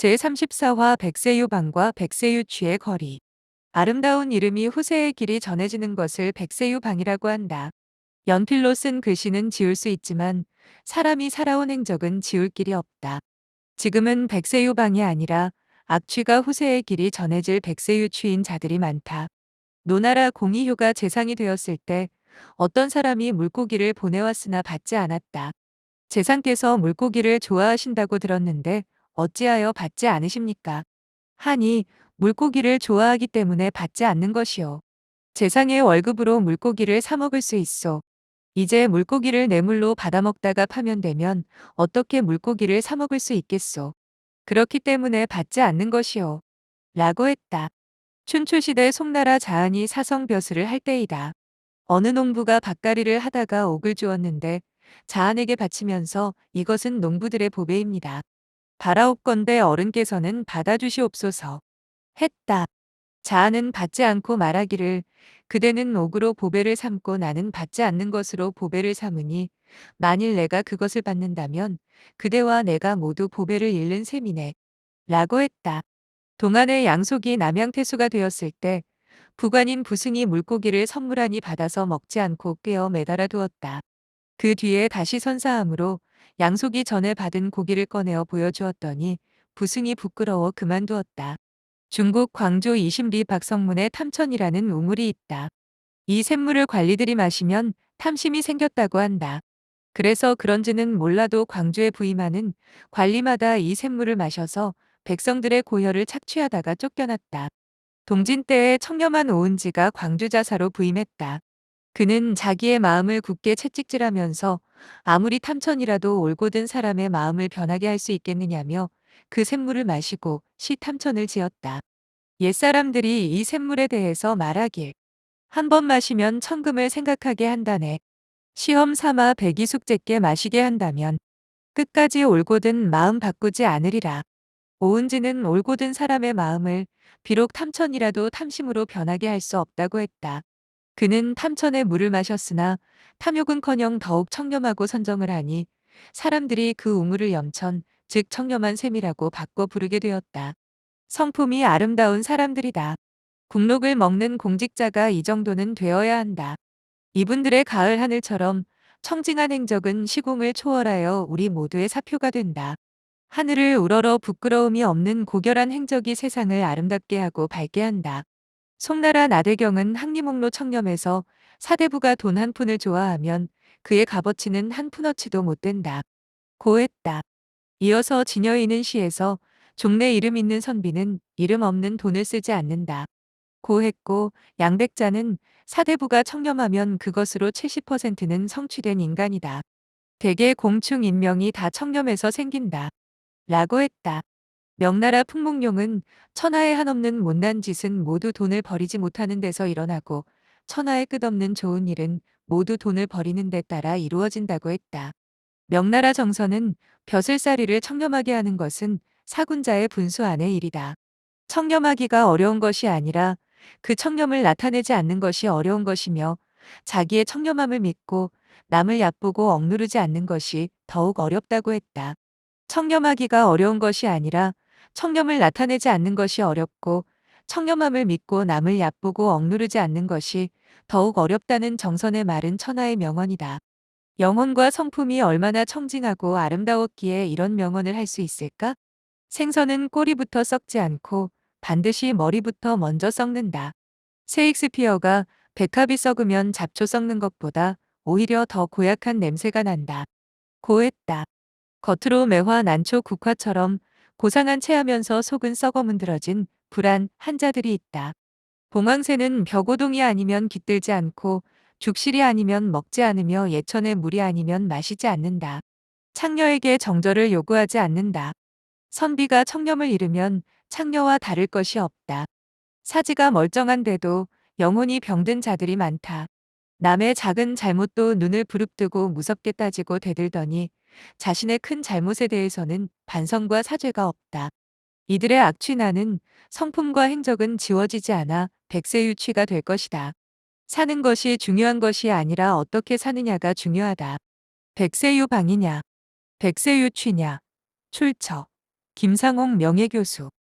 제34화 백세유방과 백세유취의 거리. 아름다운 이름이 후세의 길이 전해지는 것을 백세유방이라고 한다. 연필로 쓴 글씨는 지울 수 있지만 사람이 살아온 행적은 지울 길이 없다. 지금은 백세유방이 아니라 악취가 후세의 길이 전해질 백세유취인 자들이 많다. 노나라 공의효가 재상이 되었을 때 어떤 사람이 물고기를 보내왔으나 받지 않았다. 재상께서 물고기를 좋아하신다고 들었는데 어찌하여 받지 않으십니까? 하니 물고기를 좋아하기 때문에 받지 않는 것이요. 재상의 월급으로 물고기를 사 먹을 수 있어. 이제 물고기를 뇌물로 받아먹다가 파면되면 어떻게 물고기를 사 먹을 수 있겠소. 그렇기 때문에 받지 않는 것이요. 라고 했다. 춘추시대 송나라 자한이 사성벼슬을 할 때이다. 어느 농부가 밭갈이를 하다가 옥을 주었는데 자한에게 바치면서 이것은 농부들의 보배입니다. 바라옵건대 어른께서는 받아주시옵소서 했다. 자아는 받지 않고 말하기를 그대는 옥으로 보배를 삼고 나는 받지 않는 것으로 보배를 삼으니 만일 내가 그것을 받는다면 그대와 내가 모두 보배를 잃는 셈이네 라고 했다. 동안의 양속이 남양태수가 되었을 때 부관인 부승이 물고기를 선물하니 받아서 먹지 않고 꿰어 매달아 두었다. 그 뒤에 다시 선사함으로 양속이 전에 받은 고기를 꺼내어 보여주었더니 부승이 부끄러워 그만두었다. 중국 광주 이신비 박성문의 탐천이라는 우물이 있다. 이 샘물을 관리들이 마시면 탐심이 생겼다고 한다. 그래서 그런지는 몰라도 광주에 부임하는 관리마다 이 샘물을 마셔서 백성들의 고혈을 착취하다가 쫓겨났다. 동진 때에 청렴한 오은지가 광주자사로 부임했다. 그는 자기의 마음을 굳게 채찍질하면서 아무리 탐천이라도 올곧은 사람의 마음을 변하게 할 수 있겠느냐며 그 샘물을 마시고 시탐천을 지었다. 옛사람들이 이 샘물에 대해서 말하길 한 번 마시면 천금을 생각하게 한다네. 시험 삼아 백이숙제께 마시게 한다면 끝까지 올곧은 마음 바꾸지 않으리라. 오은지는 올곧은 사람의 마음을 비록 탐천이라도 탐심으로 변하게 할 수 없다고 했다. 그는 탐천의 물을 마셨으나 탐욕은커녕 더욱 청렴하고 선정을 하니 사람들이 그 우물을 염천, 즉 청렴한 샘이라고 바꿔 부르게 되었다. 성품이 아름다운 사람들이다. 국록을 먹는 공직자가 이 정도는 되어야 한다. 이분들의 가을 하늘처럼 청징한 행적은 시공을 초월하여 우리 모두의 사표가 된다. 하늘을 우러러 부끄러움이 없는 고결한 행적이 세상을 아름답게 하고 밝게 한다. 송나라 나대경은 항리목로 청렴해서 사대부가 돈 한 푼을 좋아하면 그의 값어치는 한 푼어치도 못 된다. 고했다. 이어서 진여인은 시에서 종래 이름 있는 선비는 이름 없는 돈을 쓰지 않는다. 고했고 양백자는 사대부가 청렴하면 그것으로 70%는 성취된 인간이다. 대개 공충 인명이 다 청렴해서 생긴다. 라고 했다. 명나라 풍목룡은 천하에 한없는 못난 짓은 모두 돈을 버리지 못하는 데서 일어나고 천하에 끝없는 좋은 일은 모두 돈을 버리는 데 따라 이루어진다고 했다. 명나라 정서는 벼슬살이를 청렴하게 하는 것은 사군자의 분수 안의 일이다. 청렴하기가 어려운 것이 아니라 그 청렴을 나타내지 않는 것이 어려운 것이며 자기의 청렴함을 믿고 남을 얕보고 억누르지 않는 것이 더욱 어렵다고 했다. 청렴하기가 어려운 것이 아니라 청렴을 나타내지 않는 것이 어렵고 청렴함을 믿고 남을 얕보고 억누르지 않는 것이 더욱 어렵다는 정선의 말은 천하의 명언이다. 영혼과 성품이 얼마나 청징하고 아름다웠기에 이런 명언을 할 수 있을까? 생선은 꼬리부터 썩지 않고 반드시 머리부터 먼저 썩는다. 셰익스피어가 백합이 썩으면 잡초 썩는 것보다 오히려 더 고약한 냄새가 난다. 고했다. 겉으로 매화 난초 국화처럼 고상한 체하면서 속은 썩어 문드러진 불안 한자들이 있다. 봉황새는 벽오동이 아니면 깃들지 않고 죽실이 아니면 먹지 않으며 예천의 물이 아니면 마시지 않는다. 창녀에게 정절을 요구하지 않는다. 선비가 청렴을 잃으면 창녀와 다를 것이 없다. 사지가 멀쩡한데도 영혼이 병든 자들이 많다. 남의 작은 잘못도 눈을 부릅뜨고 무섭게 따지고 대들더니 자신의 큰 잘못에 대해서는 반성과 사죄가 없다. 이들의 악취나는 성품과 행적은 지워지지 않아 백세유취가 될 것이다. 사는 것이 중요한 것이 아니라 어떻게 사느냐가 중요하다. 백세유방이냐, 백세유취냐, 출처. 김상옥 명예교수